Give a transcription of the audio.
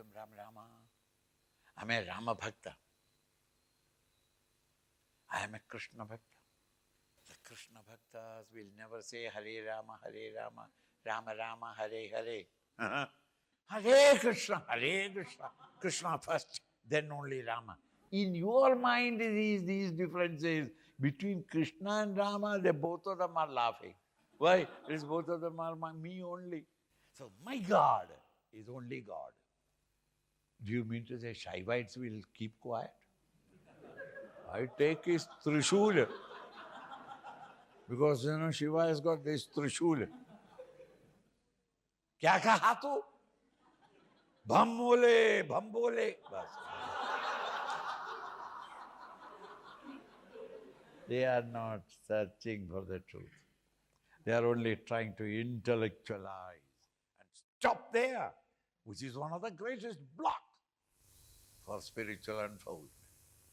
Hinduism, Rama. I'm a Rama Bhakta. I am a Krishna Bhakta. The Krishna Bhaktas will never say Hare Rama, Rama Rama, Hare Hare. Hare Krishna, Krishna first, then only Rama. In your mind, these differences between Krishna and Rama, both of them are laughing. Why? Because both of them are me only. So my God is only God. Do you mean to say Shaivites will keep quiet? I take his Trishul. Because, Shiva has got this Trishul. Kya kaha tu? Bham bole. Bas. They are not searching for the truth. They are only trying to intellectualize and stop there, which is one of the greatest blocks for spiritual unfoldment.